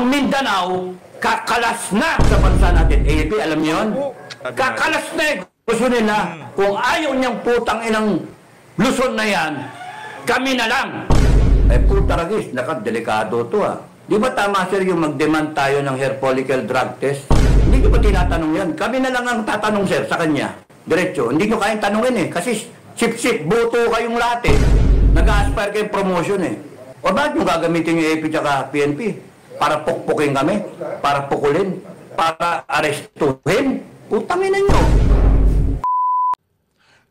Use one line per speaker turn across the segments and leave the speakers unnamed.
ang Mindanao, kakalas na sa bansa natin. AAP, alam niyo yun? Kakalas na eh. Gusto nila, kung ayaw niyang putang inang Luzon na yan, kami na lang. Eh puta ragis, delikado to ah. Di ba tama sir yung mag-demand tayo ng hair follicle drug test? Hindi ko ba tinatanong yan? Kami na lang ang tatanong sir sa kanya. Diretso, hindi nyo kayang tanungin eh. Kasi sip-sip, boto kayong lahat eh. Nag-aspire kayong promotion eh. O bakit nyo gagamitin yung AP tsaka PNP? Para pukpukin kami? Para pukulin? Para arestuhin? Utangin na nyo.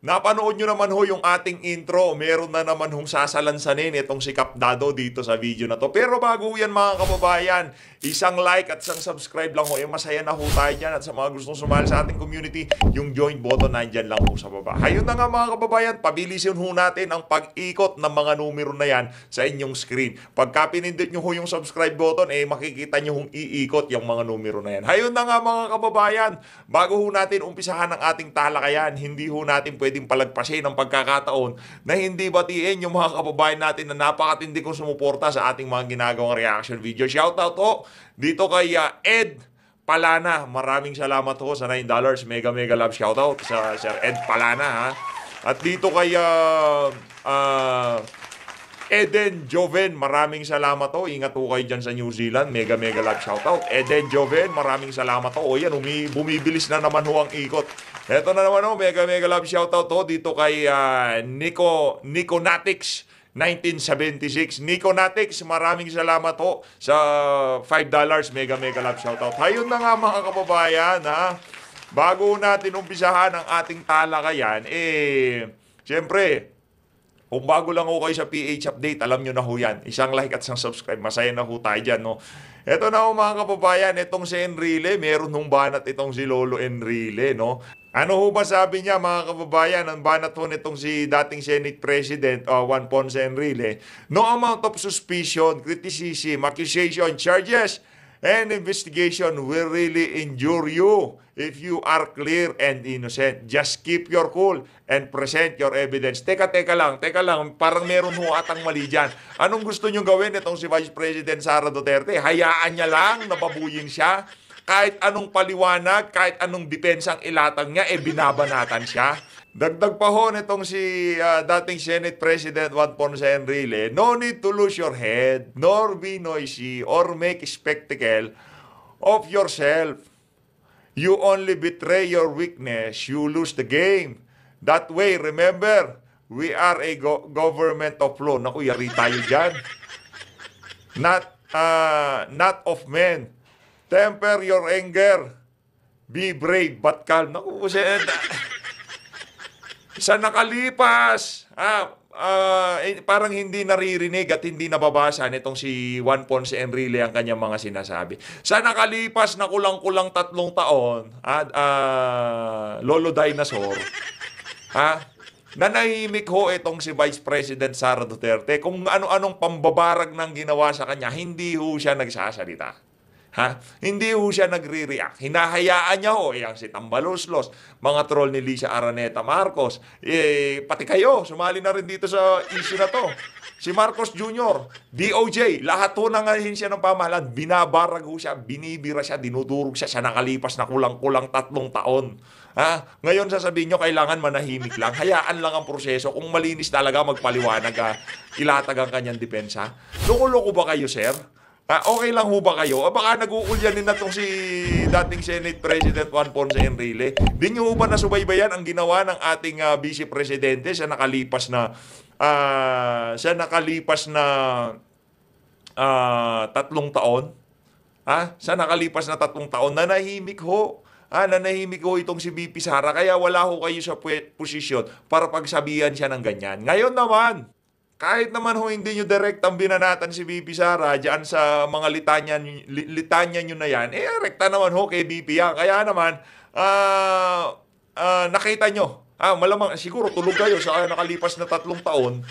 Napanood nyo naman ho yung ating intro. Meron na naman hong sasalansanin itong si Kap Dado dito sa video na to. Pero bago yan mga kababayan, isang like at isang subscribe lang ho. Masaya na ho tayo dyan. At sa mga gustong sumali sa ating community, yung join button nandyan lang ho sa baba. Ayun na nga mga kababayan, pabilisin ho natin ang pag-ikot ng mga numero na yan sa inyong screen. Pagka pinindot nyo ho yung subscribe button, makikita nyo hong iikot yung mga numero na yan. Ayun na nga mga kababayan, bago ho natin umpisahan ang ating talakayan, hindi ho natin pwedeng palagpasin ang pagkakataon na hindi batiin yung mga kababayan natin na napakatindi kong sumuporta sa ating mga ginagawang reaction video. Shoutout ho dito kay Ed Palana. Maraming salamat ho sa $9. Mega love shoutout sa Sir Ed Palana ha. At dito kay Eden Joven, maraming salamat ho. Ingat ho kayo dyan sa New Zealand. Mega love shoutout. Eden Joven, maraming salamat ho. O yan, bumibilis na naman ho ang ikot. Eto na naman ho, mega love shoutout ho dito kay Nico Natix 1976. Nico Natix, maraming salamat ho sa $5. Mega love shoutout. Hayun na nga mga kababayan ha. Bago natin umpisahan ang ating talakayan, siyempre, kung bago lang ho kayo sa PH Update, alam nyo na ho yan. Isang like at isang subscribe. Masaya na ho tayo dyan, no? Ito na ho mga kababayan, itong si Enrile, meron hong banat itong si Lolo Enrile, no? Ano ho ba sabi niya mga kababayan? Ang banat ho nitong si dating Senate President Juan Ponce Enrile. No amount of suspicion, criticism, accusation, charges, and investigation will really injure you if you are clear and innocent. Just keep your cool and present your evidence. Teka lang. Parang meron ho atang mali dyan. Anong gusto nyo gawin itong si Vice President Sara Duterte? Hayaan niya lang, nababuyin siya. Kahit anong paliwanag, kahit anong dipensang ilatag niya, binabanatan siya. Dagdag pa ho nitong si dating Senate President Juan Ponce Enrile, no need to lose your head, nor be noisy, or make spectacle of yourself. You only betray your weakness, you lose the game. That way, remember, we are a government of law. Naku, yari tayo dyan. Not of men. Temper your anger. Be brave but calm. Naku, sa nakalipas, parang hindi naririnig at hindi nababasa nitong si Juan Ponce Enrile ang kanyang mga sinasabi. Sa nakalipas na kulang-kulang 3 taon, Lolo Dinosaur, nanahimik ho itong si Vice President Sara Duterte. Kung ano-anong pambabarag ng ginawa sa kanya, hindi ho siya nagsasalita. Hindi ho siya nagre-react. Hinahayaan niya ho, yang si Tambaloslos, mga troll ni Lisa Araneta Marcos, pati kayo, sumali na rin dito sa issue na to. Si Marcos Jr., DOJ, lahat ho ng ahensya ng pamahalaan, binabarag ho siya, binibira siya, dinudurog siya sa nakalipas na kulang-kulang 3 taon. Ngayon sasabihin nyo, kailangan manahimik lang. Hayaan lang ang proseso. Kung malinis talaga, magpaliwanag ilatag ang kanyang depensa. Loko-loko ba kayo, sir? Okay lang ho ba kayo? Baka nag-uulyanin na itong si dating Senate President Juan Ponce Enrile. Di nyo ho ba nasubaybayan ang ginawa ng ating Vice Presidente sa nakalipas na 3 taon? Sa nakalipas na 3 taon, nanahimik ho. Nanahimik ho itong si VP Sara. Kaya wala ho kayo sa posisyon para pagsabihan siya ng ganyan. Ngayon naman, kahit naman ho hindi nyo direct ang binanatan si VP Sara dyan sa mga litanya nyo na yan, rekta naman ho kay VP yan. Kaya naman, nakita nyo, Malamang, siguro tulog kayo sa nakalipas na 3 taon,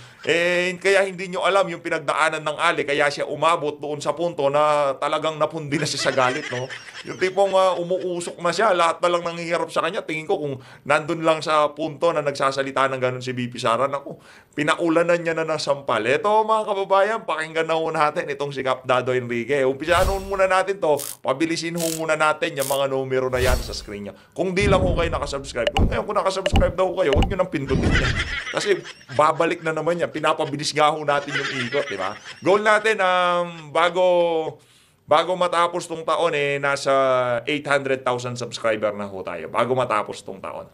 kaya hindi nyo alam yung pinagdaanan ng Ali, kaya siya umabot doon sa punto na talagang napundi na siya sa galit, no? Yung tipong umuusok na siya, lahat na lang nanghihirap sa kanya. Tingin ko kung nandun lang sa punto na nagsasalita ng ganun si BP Sara, naku, pinaulanan niya na ng sampal. Ito mga kababayan, pakinggan na ho natin itong si Cap Dado Enrique. Umpisahan muna natin to, pabilisin ho muna natin yung mga numero na yan sa screen niya. Kung di lang ho kayo nakasubscribe, kung nakasubscribe daw kayo, huwag nyo nang pindutin yan. Kasi babalik na naman yan. Pinapabilis nga ho natin yung ikot, di ba? Goal natin, bago matapos tong taon, nasa 800,000 subscriber na ho tayo. Bago matapos tong taon.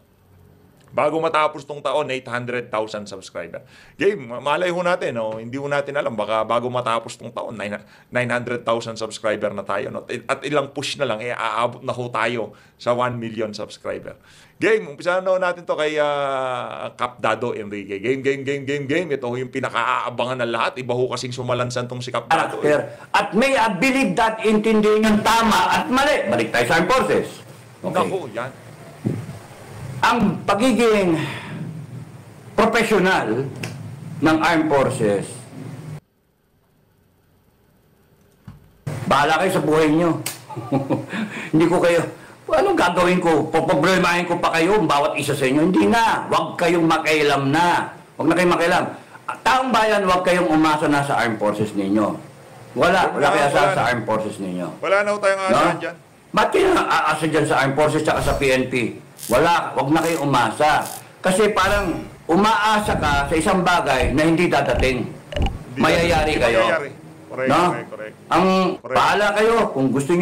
800,000 subscriber. Game, malay ho natin, no? Hindi ho natin alam, baka bago matapos tong taon, 900,000 subscriber na tayo, no? At ilang push na lang, aabot na ho tayo sa 1 million subscriber. Game, umpisahan na ho natin to kay Cap Dado Enrique. Game. Ito yung pinaka-aabangan ng lahat. Iba ho kasing sumalansan tong si Cap Dado.
At may I believe that intindihin yung tama at mali. Balik tayo sa armed forces. Okay.
Naku, yan.
Ang pagiging professional ng armed forces, bahala kayo sa buhay nyo. Hindi ko kayo, anong gagawin ko? Poproblemahin ko pa kayo, bawat isa sa inyo. Hindi na. Huwag kayong makialam na. Huwag na kayong makialam. Taong bayan, huwag kayong umasa na sa armed forces ninyo. Wala kayo asa sa armed forces ninyo.
Wala na ho tayong aasahan dyan.
Ba't kayo aasa dyan sa armed forces at sa PNP? Wala, wag na kayo umasa. Kasi parang umaasa ka sa isang bagay na hindi dadating. Mayayari kayo.
Correct,
no?
correct.
Bahala kayo kung gusto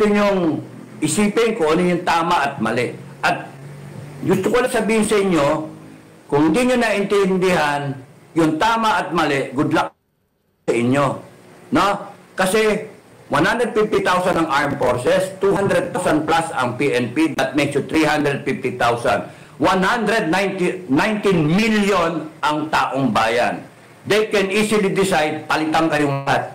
nyong isipin kung ano yung tama at mali. At gusto ko lang sabihin sa inyo, kung hindi nyo naintindihan yung tama at mali, good luck sa inyo. No? Kasi 150,000 ang armed forces, 200,000 plus ang PNP, that makes you 350,000. 119 million ang taong bayan. They can easily decide, palitan kayong lahat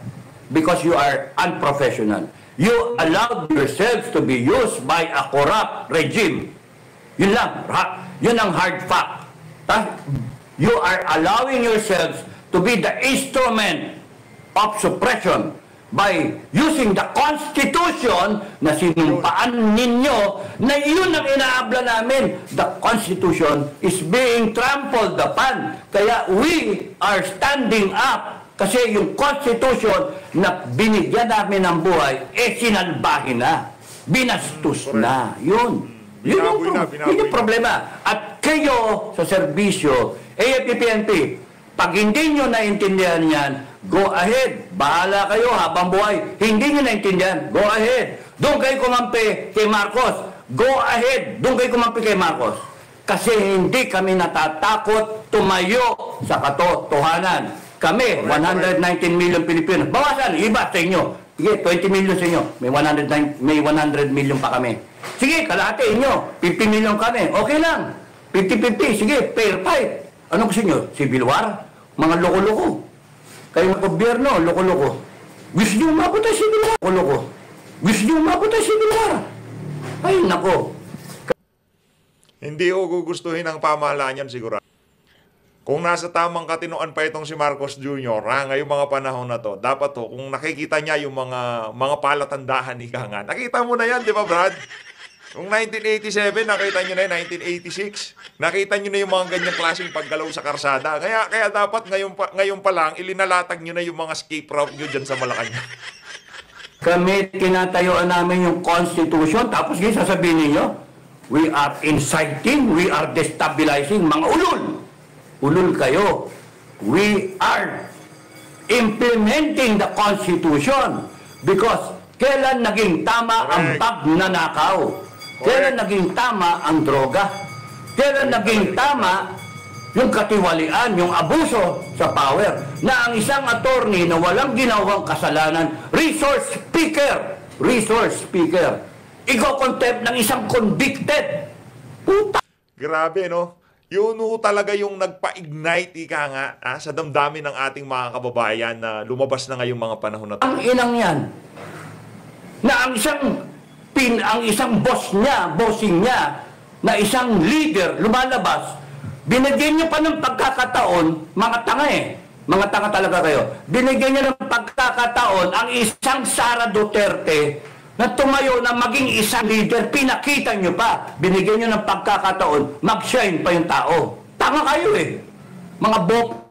because you are unprofessional. You allowed yourselves to be used by a corrupt regime. Yun lang. Yun ang hard fact. You are allowing yourselves to be the instrument of suppression by using the Constitution na sinumpaan ninyo na yun ang inaabla namin. The Constitution is being trampled upon. Kaya we are standing up kasi yung Constitution na binigyan namin ng buhay, sinalbahin na. Binastos na. Yun. Yun yung problema. At kayo sa serbisyo, AFP-PNP, pag hindi nyo naintindihan yan, go ahead. Bahala kayo habang buhay. Hindi nyo naintindihan, go ahead. Doon kayo kumampi kay Marcos. Go ahead. Doon kayo kumampi kay Marcos. Kasi hindi kami natatakot tumayo sa katotohanan. Kami, 119 million Pilipino. Bawasan, iba sa inyo. Sige, 20 million sa inyo. May 100 million pa kami. Sige, kalahati inyo. 50 million kami. Okay lang. 50-50. Sige, fair fight. Ano gusto nyo? Civil war? Mga loko-loko. Kayo ng gobyerno, loko-loko. Gusto nyo umabot ang civil war? Loko-loko. Gusto nyo umabot ang civil war? Ay, nako.
Hindi ko gugustuhin ang pamahalaan yan siguro. Kung nasa tamang katinoan pa itong si Marcos Jr., ngayong mga panahon na to, dapat to, kung nakikita niya yung mga palatandahan ni Kanga, nakita mo na yan, di ba Brad? Kung 1987, nakita nyo na yun, 1986, nakita nyo na yung mga ganyang klaseng paggalaw sa karsada. Kaya dapat ngayon pa lang, ilinalatag nyo na yung mga escape route nyo dyan sa Malacanang.
Kami, tinatayuan namin yung Constitution, tapos ngayon sasabihin ninyo, we are inciting, we are destabilizing, mga ulul. Ulul kayo. We are implementing the Constitution because kailan naging tama ang pagnanakaw? Kailan naging tama ang droga? Kailan naging tama yung katiwalian, yung abuso sa power? Na ang isang attorney na walang ginawang kasalanan, resource speaker, iko-contempt ng isang convicted. Puta!
Grabe, no? Yun ho talaga yung nagpa-ignite, ika nga, sa damdamin ng ating mga kababayan na lumabas na ngayong mga panahon na to.
Ang inang yan, na ang isang bossing niya, na isang leader lumalabas, binigyan niyo pa ng pagkakataon, mga tanga mga tanga talaga kayo, binigyan niyo ng pagkakataon ang isang Sara Duterte na tumayo na maging isang leader, pinakita niyo pa, binigyan niyo ng pagkakataon, mag-shine pa yung tao. Tanga kayo mga bopol.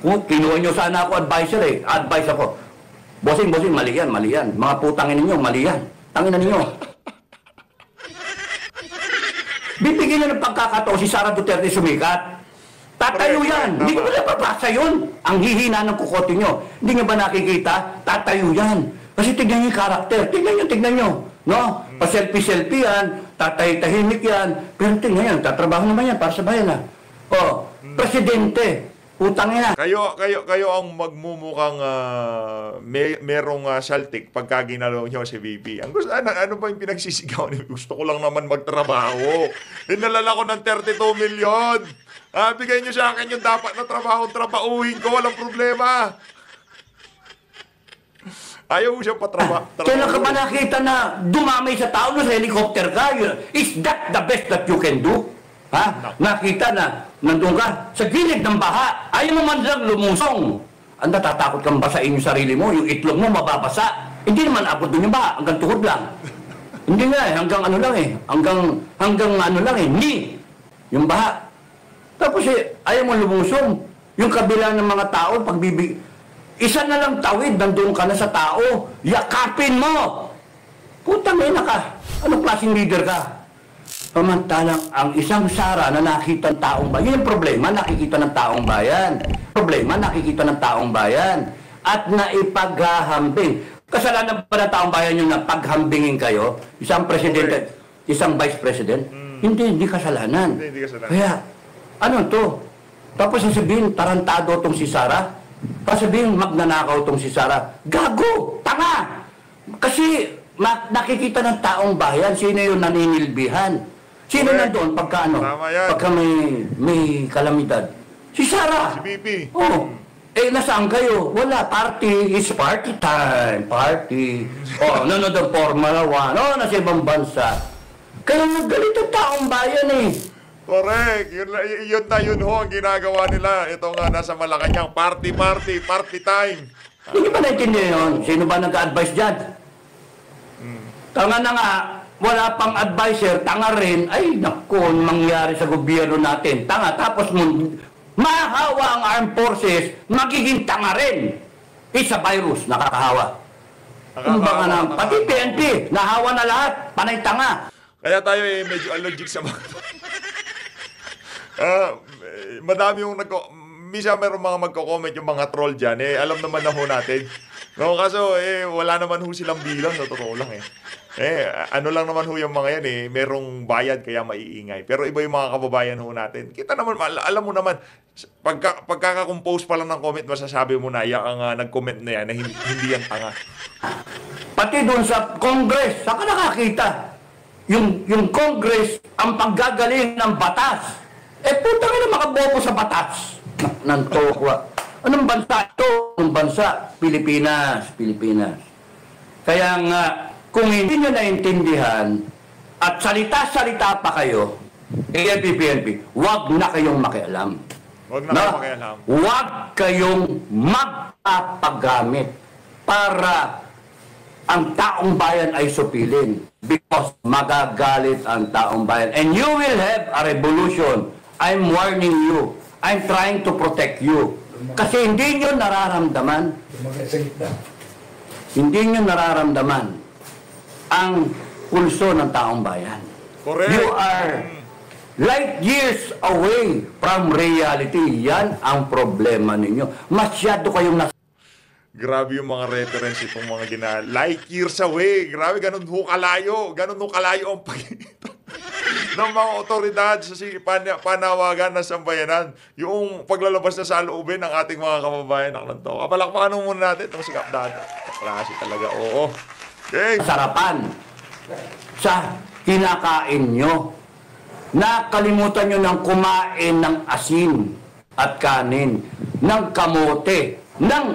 Kung kinuha niyo sana ako advisor advice ako, bossing, mali yan. Mga putangin ninyo, mali yan. Tangin na ninyo. Bibigyan niyo ng pagkakataon si Sara Duterte sumikat. Tatayo yan. Hindi ko ba napapasa yun? Ang hihina ng kukote nyo. Hindi nyo ba nakikita? Tatayo yan. Kasi tignan nyo yung karakter. Tignan nyo. No? Pa-selfie-selfie yan. Tatay-tahimik yan. Pero tignan yan. Tatrabaho naman yan para sa bayan presidente. Utang ina.
Kayo ang magmumukhang merong saltik pagka ginalaw niyo si VP. Ang gusto, ano ba yung pinagsisigaw niyo? Gusto ko lang naman magtrabaho. Hinalala ko ng 32 million. Bigay niyo sa akin yung dapat na trabahuin ko. Walang problema. Ayaw siya patrabaho.
Kailan ka ba nakita na dumamay sa tao sa helicopter ka? Is that the best that you can do? Nakita na nandun ka sa gilid ng baha, ayaw mo man lang lumusong. Ang natatakot kang basain yung sarili mo, yung itlog mo mababasa. Hindi naman abot doon yung baha, hanggang tuhod lang. Hindi nga hanggang ano lang hanggang ano lang ni yung baha. Tapos ayaw mo lumusong. Yung kabila ng mga tao, isa na lang tawid, nandun ka na sa tao, yakapin mo. Putang ina ka. Anong klaseng leader ka? Pamantalang ang isang Sara na nakita ng taong bayan, yun yung problema, nakikita ng taong bayan. Problema, nakikita ng taong bayan. At naipaghahambing. Kasalanan ba ng taong bayan yung napaghambingin kayo? Isang presidente, isang vice president? Hindi kasalanan.
Hindi kasalanan.
Kaya, ano to? Tapos sasabihin, tarantado tong si Sara. Sasabihin, magnanakaw tong si Sara. Gago! Tanga! Kasi, nakikita ng taong bayan, sino yung naninilbihan? Sino nandoon pagka pagka may kalamidad? Si Sara.
Si VP.
Nasaan kayo? Wala. Party. It's party time. Party. Nanonood ng Formula 1. Nasa ibang bansa. Kaya naggalit ang taong bayan
Correct. Yun ho ang ginagawa nila. Ito nga, nasa Malacanang. Party time.
Hindi ba naintindihan yun? Sino ba nag-advise dyan? Tanga na nga. Wala pang advisor, tanga rin. Ay, naku, mangyari sa gobyerno natin. Tanga, tapos mahawa ang armed forces, magiging tanga rin. Isa virus, nakakahawa. Kumbaga na, pati PNP, nahawa na lahat, panay tanga.
Kaya tayo medyo allergic sa mga madami yung misa meron mga magko-comment yung mga troll dyan. Alam naman na ho natin. No, kaso wala naman ho silang bilang, sa totoo lang ano lang naman ho yung mga yan merong bayad kaya maiingay. Pero iba yung mga kababayan ho natin. Kita naman, alam mo naman, pagkaka-compose pa lang ng comment, masasabi mo na, ang nag-comment na yan, na hindi yan tanga.
Pati doon sa Congress, saan ka nakakita? Yung Congress, ang paggagaling ng batas. Puta ka na makabobo sa batas. Nantokwa. Anong bansa ito? Anong bansa? Pilipinas. Kaya nga, kung hindi nyo naintindihan at salita-salita pa kayo, PNP, huwag na kayong makialam. Huwag kayong magpapagamit para ang taong bayan ay supilin. Because magagalit ang taong bayan. And you will have a revolution. I'm warning you. I'm trying to protect you. Kasi hindi nyo nararamdaman. Hindi nyo nararamdaman ang pulso ng taong bayan.
Correct.
You are light years away from reality. Yan ang problema ninyo. Masyado kayong
Grabe yung mga reference itong mga light years away. Grabe, ganun ho kalayo ang pagitan ng mga otoridad sa panawagan ng sambayanan. Yung paglalabas na sa loobin ng ating mga kababayan. Kapalakpakan muna natin itong sikap dada. Klase talaga, oo. Okay.
Sarapan sa kinakain nyo. Nakalimutan nyo ng kumain ng asin at kanin, ng kamote, ng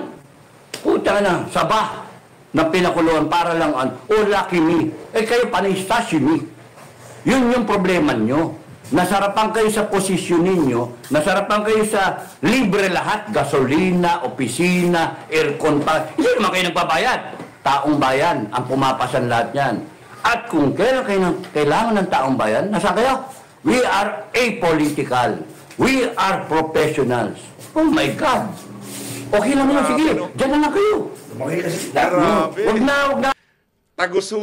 saba. na pinakuluan para lang lucky me. Kayo panista si me. Yun yung problema nyo. Nasarapan kayo sa posisyon ninyo, nasarapan kayo sa libre lahat, gasolina, opisina, aircon pa. Hindi naman kayo nagbabayad. Taong bayan ang pumapasan lahat yan. At kung kailan kayo kailangan ng taong bayan, nasa kayo? We are apolitical. We are professionals. Oh my God. Okay lang yun, sige. Diyan na lang kayo. Huwag na.
Taguso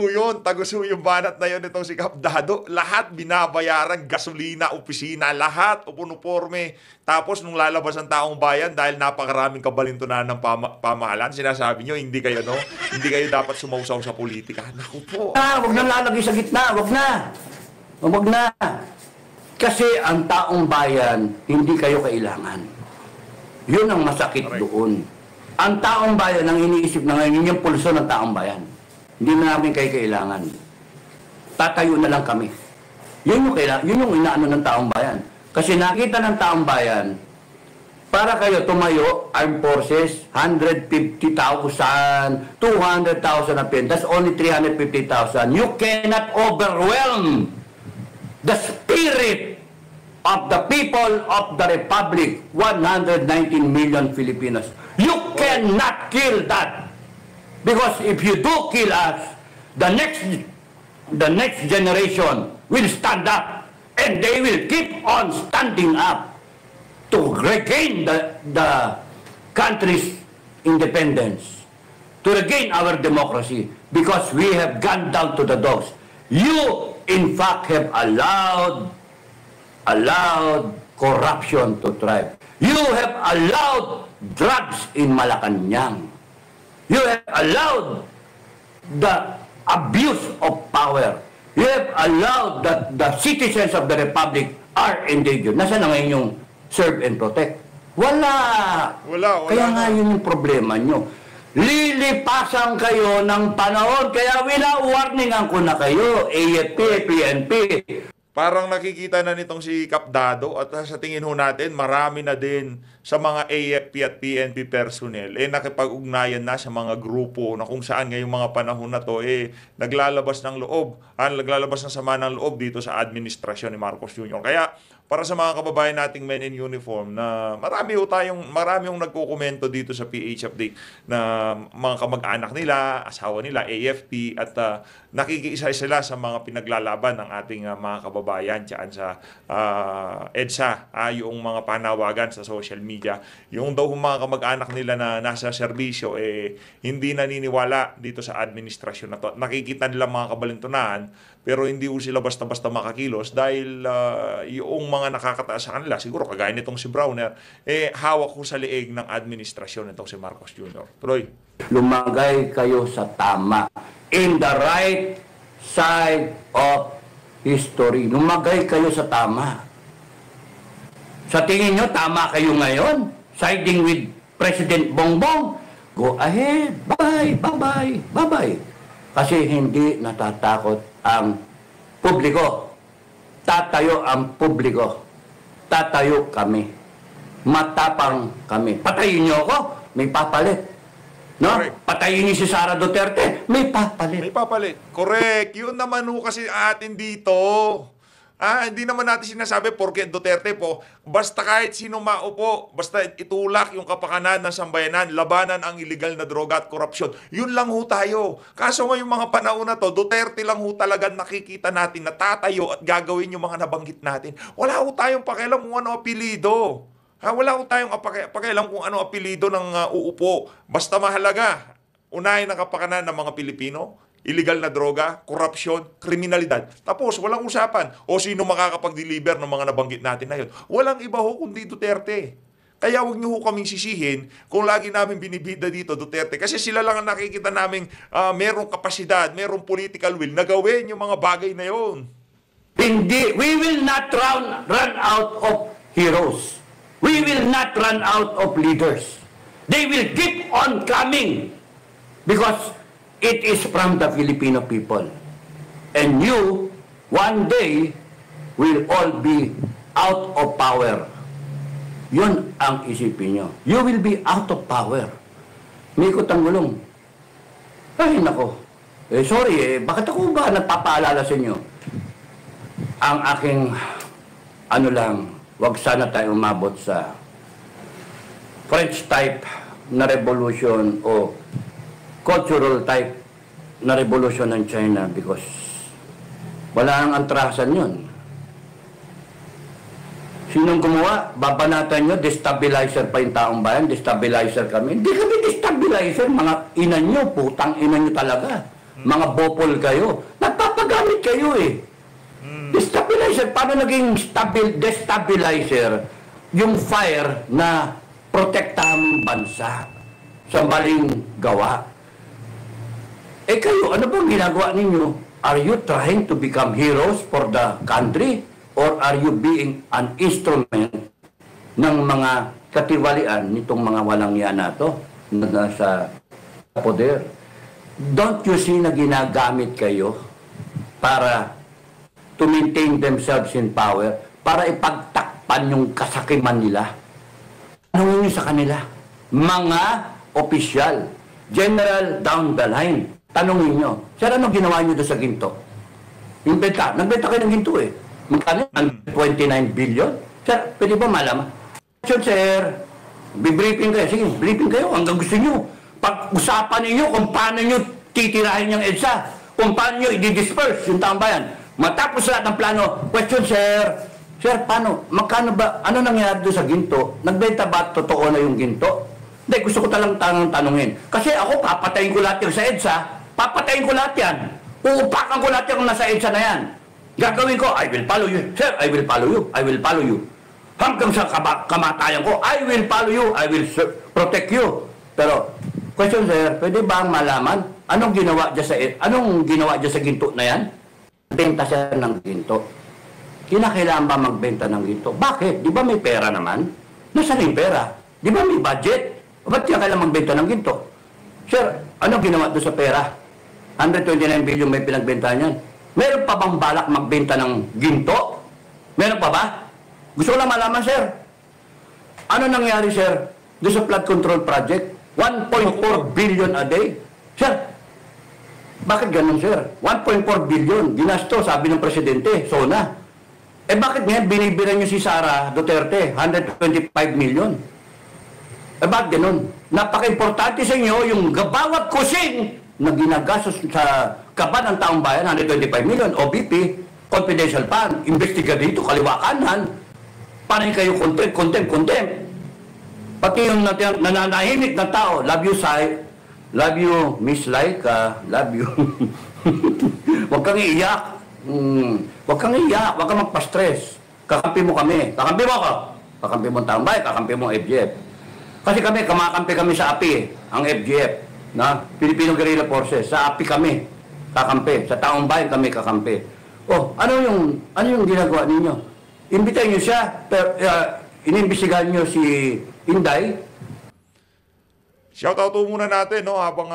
yung banat na yun itong si Kap Dado. Lahat binabayaran, gasolina, opisina, lahat, uniforme. Tapos nung lalabas ang taong bayan, dahil napakaraming kabalintunan ng pamahalaan, sinasabi nyo, hindi kayo dapat sumausaw sa politika. Naku po.
Huwag na lalagay sa gitna, huwag na. Huwag na. Kasi ang taong bayan, hindi kayo kailangan. Yun ang masakit doon. Ang taong bayan, ang iniisip na ngayon, yun yung pulso ng taong bayan. Hindi na namin kayo kailangan. Tatayo na lang kami. Yun yung inaano ng taong bayan. Kasi nakita ng taong bayan, para kayo tumayo, armed forces, 150,000, 200,000 na pin. That's only 350,000. You cannot overwhelm the spirit of the people of the Republic, 119 million Filipinos. You cannot kill that. Because if you do kill us, the next generation will stand up, and they will keep on standing up to regain the country's independence, to regain our democracy, because we have gone down to the dogs. You, in fact, have allowed corruption to thrive. You have allowed drugs in Malacanang. You have allowed the abuse of power. You have allowed that the citizens of the Republic are endangered. Nasaan na ngayon yung serve and protect? Wala. Kaya nga yun yung problema nyo. Lilipasan kayo ng panahon, kaya wina-warningan ko na kayo, AFP, PNP.
Parang nakikita na nitong si Kap Dado at sa tingin ho natin, marami na din sa mga AFP at PNP personnel nakipag-ugnayan na sa mga grupo na kung saan ngayong mga panahon na to naglalabas ng sama ng loob dito sa administrasyon ni Marcos Jr. Kaya para sa mga kababayan nating men in uniform na marami yung nagkukomento dito sa PH Update na mga kamag-anak nila, asawa nila, AFP at nakikiisa sila sa mga pinaglalaban ng ating mga kababayan dyan sa EDSA, yung mga panawagan sa social media. Yung daw mga kamag-anak nila na nasa serbisyo hindi naniniwala dito sa administrasyon na to. Nakikita nila mga kabalintunan pero hindi sila basta-basta makakilos dahil yung mga nakakataas sa kanila, siguro kagaya nitong si Browner, hawak ko sa liig ng administrasyon nitong si Marcos Jr. Troy.
Lumagay kayo sa tama. In the right side of history. Lumagay kayo sa tama. Sa tingin nyo, tama kayo ngayon? Siding with President Bongbong? Go ahead. Bye-bye. Bye-bye. Bye-bye. Kasi hindi natatakot ang publiko. Tatayo ang publiko. Tatayo kami. Matapang kami. Patayin niyo ako, may papalit. No?
Correct.
Patayin niyo si Sara Duterte, may papalit.
May papalit. Correct. Yun naman kasi atin dito. Hindi naman natin sinasabi porke Duterte po, basta kahit sino maupo, basta itulak yung kapakanan ng sambayanan, labanan ang illegal na droga at korupsyon. Yun lang ho tayo. Kaso ngayong mga panahon na to, Duterte lang ho talaga nakikita natin na tatayo at gagawin yung mga nabanggit natin. Wala ho tayong pakialam kung ano apelido. Wala ho tayong pakialam kung ano apelido ng uupo. Basta mahalaga, unahin ang kapakanan ng mga Pilipino, illegal na droga, korupsyon, kriminalidad. Tapos, walang usapan. O sino makakapag-deliver ng mga nabanggit natin na yun. Walang iba ho kundi Duterte. Kaya huwag niyo ho kaming sisihin kung lagi namin binibida dito Duterte. Kasi sila lang ang nakikita namin merong kapasidad, merong political will na gawin yung mga bagay na yun.
Hindi. We will not run out of heroes. We will not run out of leaders. They will keep on coming. Because it is from the Filipino people. And you, one day, will all be out of power. Yun ang isipin nyo. You will be out of power. May ikot ang gulong. Ay, nako. Sorry, bakit ako ba nagpapaalala sa inyo? Ang aking, wag sana tayo umabot sa French type na revolution o cultural type na revolution ng China because wala nang antrasan yun. Sinong gumawa? Babanatan nyo, destabilizer pa yung taong bayan, destabilizer kami. Hindi kami destabilizer, mga ina nyo, putang ina nyo talaga. Mga bopol kayo. Nagpapagamit kayo eh. Destabilizer, paano naging destabilizer yung fire na protektahan ng bansa sa maling gawa? Kayo, ano bang ginagawa ninyo? Are you trying to become heroes for the country? Or are you being an instrument ng mga katiwalian nitong mga walang yan na to na nasa poder? Don't you see na ginagamit kayo para to maintain themselves in power, para ipagtakpan yung kasakiman nila? Tanungin nyo sa kanila, mga opisyal, general down the line, tanungin nyo, sir, anong ginawa nyo doon sa ginto? Nagbenta kayo ng ginto eh. Magkano? 29 billion? Sir, pwede ba malaman? Sir, bibriefing kayo. Sige, briefing kayo hanggang gusto nyo. Pag-usapan ninyo kung paano nyo titirahin yung EDSA, kung paano nyo i-disperse yung taong bayan. Matapos lahat ng plano, question, sir. Sir, paano? Magkano ba? Ano nangyari doon sa ginto? Nagbenta ba totoo na yung ginto? Hindi, gusto ko talang tanongin. Kasi ako, papatayin ko lahat yung sa EDSA. Papatayin ko lahat yan. Uupakan ko lahat yung nasa EDSA na yan. Gagawin ko, I will follow you. Sir, I will follow you. I will follow you. Hanggang sa kamatayan ko, I will follow you. I will protect you. Pero, question, sir, pwede ba ang malaman? Anong ginawa dyan sa ginto na yan? Benta siya ng ginto. Kinakailangan ba magbenta ng ginto? Bakit? Di ba may pera naman? Nasaan yung pera? Di ba may budget? Ba't kailangan magbenta ng ginto? Sir, anong ginawa doon sa pera? 129 billion may pinagbenta niyan. Meron pa bang balak magbenta ng ginto? Meron pa ba? Gusto ko lang malaman, sir. Ano nangyari, sir? Doon sa flood control project? 1.4 billion a day? Sir, bakit ganun, sir? 1.4 billion. Ginasto, sabi ng presidente, SONA. Bakit ngayon binibiran nyo si Sara Duterte? 125 million. Bakit ganun? Napaka-importante sa inyo yung bawat kusing na ginagastos sa kaban ng taong bayan, 125 million, OBP, confidential fund, investiga dito, kaliwa kanan, panay kayo contempt. Pati yung nananahimik na tao, love you, Sai, love you, Miss Laika, love you. Huwag kang iiyak. Huwag kang iiyak, huwag kang magpa-stress. Kakampi mo kami. Kakampi mo ako. Kakampi mo ang taong bayan, kakampi mo ang FGF. Kasi kamakampi kami sa API, ang FGF. Na Filipino Guerrilla Forces, sa API kami kakampi, sa taong bayan kami kakampi. Ano yung ginagawa ninyo? Imbitahin niyo siya, pero inimbestigahan niyo si Inday.
Shoutout muna natin habang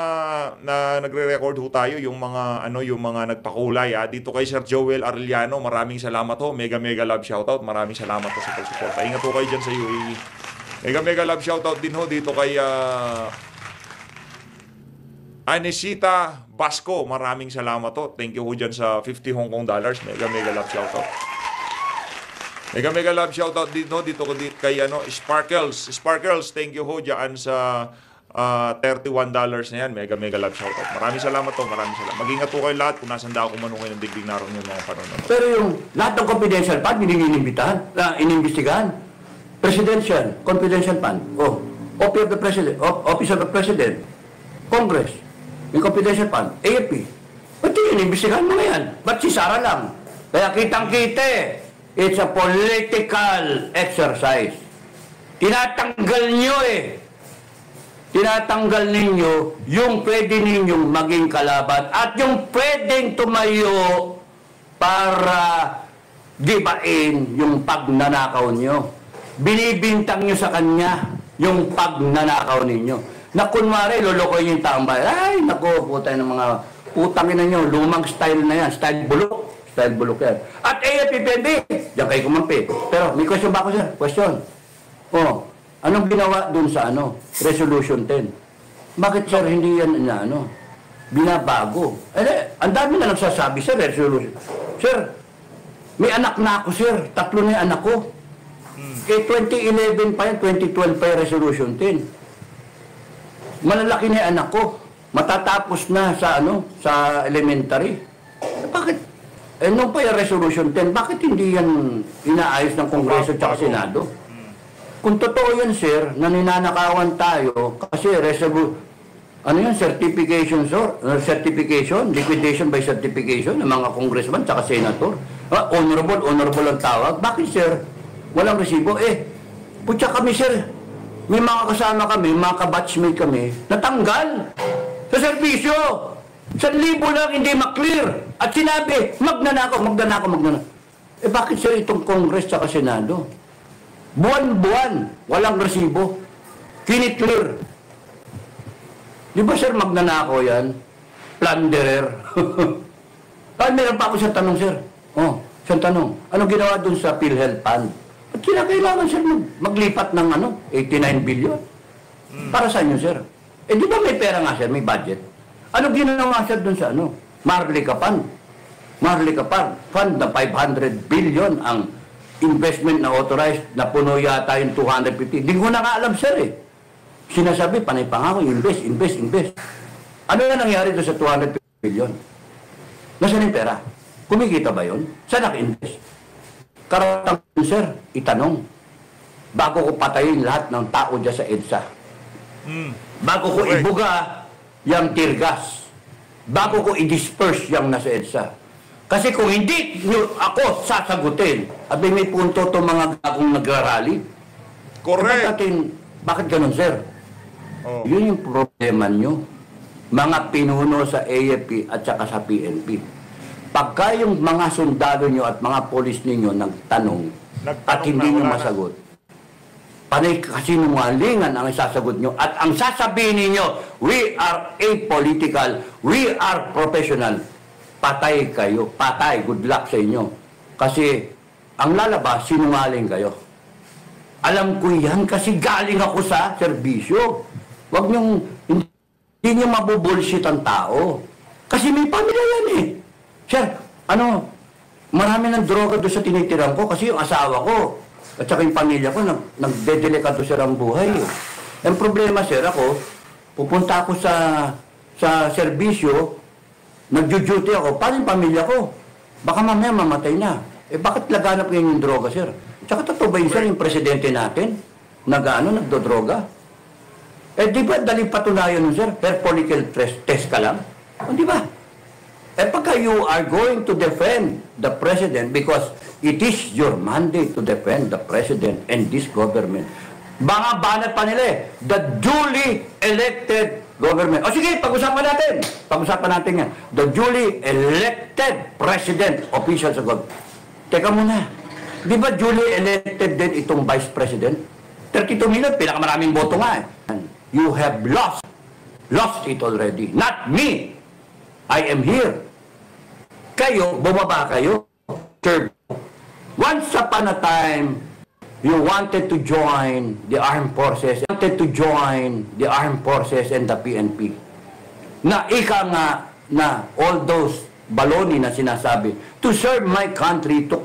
na nagre-record tayo yung mga nagpakulay dito kay Sir Joel Arellano. Maraming salamat mega love shoutout. Maraming salamat sa pagsuporta. Ingat kayo diyan sa UAE. Mega love shoutout din dito kay Anisita Basco, maraming salamat Thank you dyan sa 50 Hong Kong dollars. Mega love shoutout. Mega love shoutout dito kay Sparkles, thank you dyan sa $31 na yan. Mega love shoutout. Maraming salamat maraming salamat. Mag-ingat kayo lahat kung nasan daw kumanong kayo ng digdig naroon yung mga panahon.
Pero yung lahat ng confidential fund, inimbestigahan. Presidential, confidential fund. Office of the President, Congress, yung confidential fund, AFP. Ba't yun, imbestigahan mo na yan? Ba't si Sara lang? Kaya kitang-kita it's a political exercise. Tinatanggal nyo Tinatanggal ninyo yung pwede ninyong maging kalaban at yung pwedeng tumayo para gibain yung pagnanakaw nyo. Binibintang nyo sa kanya yung pagnanakaw ninyo. Na kunwari, lolokoy yung taong bayan. Ay, naku, putay ng mga putangin na nyo. Lumang style na yan. Style bulok yan. At AFP-PNP, diyan kayo kumampi. Pero may question ba ako, sir? Question. Anong ginawa dun sa resolution 10? Bakit, sir, hindi yan binabago. Ang dami na nagsasabi, sir, resolution. Sir, may anak na ako, sir. 3 na yung anak ko. Kay 2011 pa yan, 2012 pa yung resolution 10. Malalaki na yung anak ko. Matatapos na sa sa elementary. Bakit? Nung pa yung resolution 10, bakit hindi yan inaayos ng Kongreso at Senado? Kung totoo yan, sir, na ninanakawan tayo, kasi certification, liquidation by certification ng mga congressman at senator. Honorable ang tawag. Bakit, sir? Walang resibo. Putya kami, sir. May mga kasama kami, mga kabatchmate kami, natanggal sa serbisyo. 1,000 lang hindi maklear. At sinabi, magnanakaw. Bakit, sir, itong Congress at Senado? Buwan-buwan, walang resibo. Kiniklear. Di ba, sir, magnanakaw yan? Plunderer. Meron pa ako sa tanong, sir. Sa tanong. Anong ginawa dun sa PhilHealth Fund? At kinakailangan, sir, maglipat ng 89 billion. Para saan yun, sir? Di ba may pera nga, sir? May budget. Anong ginawa, sir, dun sa Maharlika Fund. Maharlika Fund na 500 billion ang investment na authorized, na puno yata yung 250. Hindi ko na nga alam, sir, Sinasabi, panay pa nga ako, invest. Ano na nangyari doon sa 250 billion? Nasaan yung pera? Kumikita ba yun? Saan naka-invest? Karatang, sir, itanong. Bago ko patayin lahat ng tao dyan sa EDSA. Bago ko ibuga yung tear gas. Bago ko i-disperse yung nasa EDSA. Kasi kung hindi nyo ako sasagutin, may punto itong mga gagong nagrarally.
Correct.
Bakit ganun, sir? Yun yung problema nyo. Mga pinuno sa AFP at saka sa PNP. Pagka yung mga sundalo nyo at mga polis ninyo nagtanong at hindi nyo masagot, panay kasinungalingan ang isasagot nyo. At ang sasabihin ninyo, we are apolitical, we are professional. Patay kayo. Patay. Good luck sa inyo. Kasi ang lalabas, sinungaling kayo. Alam ko yan kasi galing ako sa serbisyo. Huwag niyong, hindi niyo mabubullshit ang tao. Kasi may pamilya yan Sir, marami ng droga doon sa tinitiran ko kasi yung asawa ko at saka yung pamilya ko nagdedelikado sir ang buhay. Ang problema, sir, ako, pupunta ako sa serbisyo, nagjo-duty ako, paano yung pamilya ko? Baka mamaya mamatay na. Bakit laganap ngayon yung droga, sir? Tsaka totoo ba yun, sir, yung presidente natin? Nagdodroga? Di ba daling patunayan nun, sir? Per follicle test ka lang? Di ba? Pagka you are going to defend the president because it is your mandate to defend the president and this government. Baka banat pa nila the duly elected government. Sige, pag-usapan natin. Pag-usapan natin yan. The duly elected president, officials of God. Teka muna. Di ba duly elected din itong vice president? 32 million, pinakamaraming boto nga You have lost it already. Not me. I am here. Kayo, bumaba kayo. Once upon a time, you wanted to join the armed forces. And the PNP. Na ika nga na all those baloney na sinasabi, to serve my country, to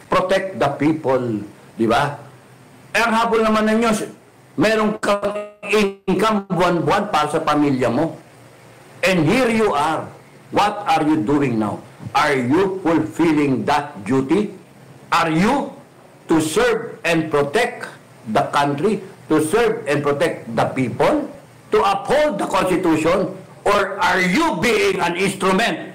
protect the people. Di ba? Ang habol naman ninyo, meron kang income buwan-buwan para sa pamilya mo. And here you are. What are you doing now? Are you fulfilling that duty? Are you to serve and protect the country, to serve and protect the people, to uphold the Constitution, or are you being an instrument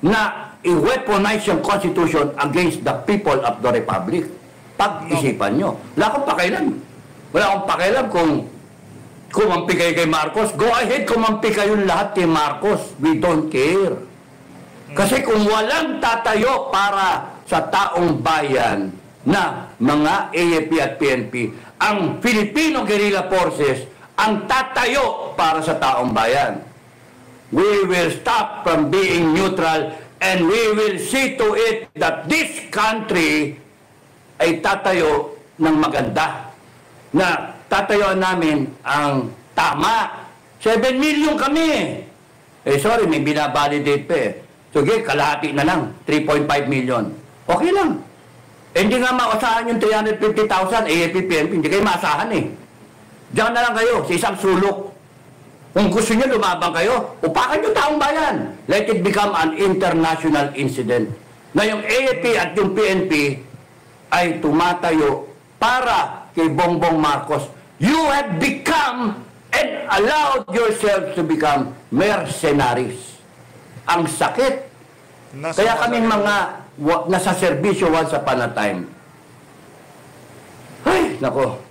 na i-weaponize yung Constitution against the people of the Republic? Pag-isipan nyo. Wala akong pakialam kung kumampi kayo kay Marcos. Go ahead, kumampi kayong lahat kay Marcos. We don't care. Kasi kung walang tatayo para sa taong bayan na mga AFP at PNP, ang Filipino Guerrilla Forces ang tatayo para sa taong bayan. We will stop from being neutral and we will see to it that this country ay tatayo ng maganda. Na tatayuan namin ang tama. 7 million kami. Eh, sorry, may binabalidate pa eh. Sige, kalahati na lang. 3.5 million. Okay lang. Eh, hindi nga maasahan yung 350,000 AFP-PNP. Hindi kayo maasahan eh. Diyan na lang kayo sa isang sulok. Kung gusto nyo lumabang kayo, upakan yung taong bayan. Let it become an international incident. Na yung AFP at yung PNP ay tumatayo para kay Bongbong Marcos. You have become and allowed yourselves to become mercenaries. Ang sakit. Kaya kaming mga nasa serbisyo once upon a time. Ay, nako.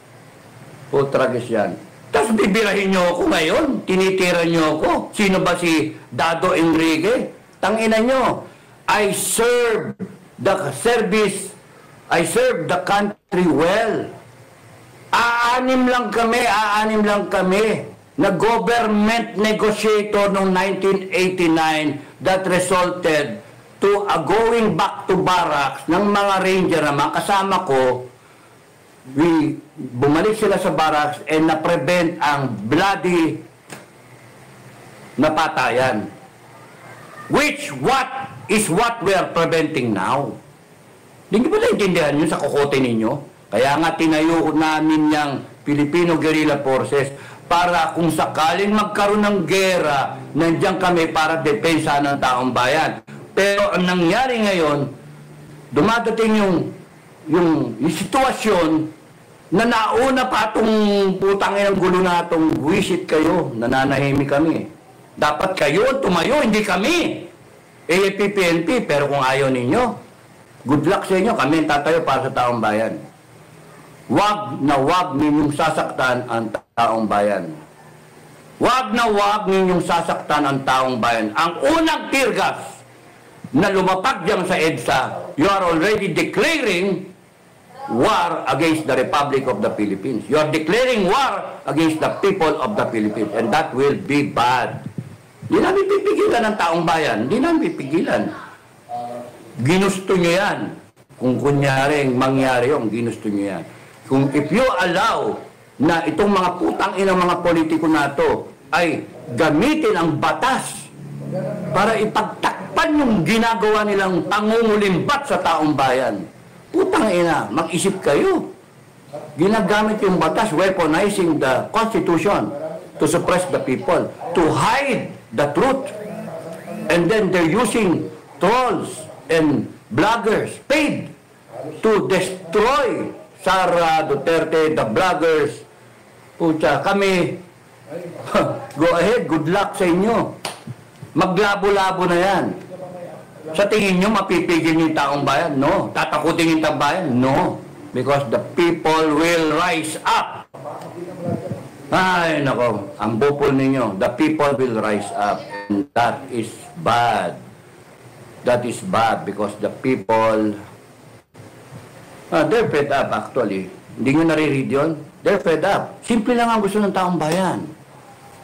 Putragis yan. Tapos bibirahin nyo ako ngayon. Tinitira nyo ako. Sino ba si Dado Enrique? Tangina nyo. I serve the service. I serve the country well. Aanim lang kami na government negotiator noong 1989 that resulted to a going back to barracks ng mga ranger naman kasama ko. Bumalik sila sa barracks and na-prevent ang bloody napatayan. Which is what we are preventing now. Hindi ba naintindihan yun sa kokote ninyo? Kaya nga tinayo namin yung Filipino Guerrilla Forces para kung sakaling magkaroon ng gera, nandiyan kami para depensa ng taong bayan. Pero ang nangyari ngayon, dumadating yung sitwasyon na nauna pa itong putangin ng gulo na itong wisit kayo, nananahimik kami. Dapat kayo tumayo, hindi kami. AFP-PNP, pero kung ayaw ninyo, good luck sa inyo, kami tatayo para sa taong bayan. Wag na wag ninyong sasaktan ang taong bayan. Wag na wag ninyong sasaktan ang taong bayan. Ang unang tear gas na lumapag diyan sa EDSA, you are already declaring war against the Republic of the Philippines. You are declaring war against the people of the Philippines. And that will be bad. Hindi namin pipigilan ang taong bayan. Hindi namin pipigilan. Ginusto nyo yan. Kung kunyaring mangyari yung ginusto nyo yan. Kung if you allow na itong mga putang inang mga politiko na ito ay gamitin ang batas para ipagtakpan yung ginagawa nilang pangungulimbat sa taong bayan. Putang ina, mag-isip kayo. Ginagamit yung batas, weaponizing the Constitution to suppress the people, to hide the truth. And then they're using trolls and bloggers paid to destroy Sara Duterte, the bloggers. Pucha, kami, go ahead, good luck sa inyo. Maglabo-labo na yan. Sa tingin nyo, mapipigil yung taong bayan? No. Tatakutin yung taong bayan? No. Because the people will rise up. Ay, nako, ang bupol ninyo, the people will rise up. And that is bad. That is bad because the people, they're fed up actually. Hindi nyo nare-read yun? They're fed up. Simple lang ang gusto ng taong bayan.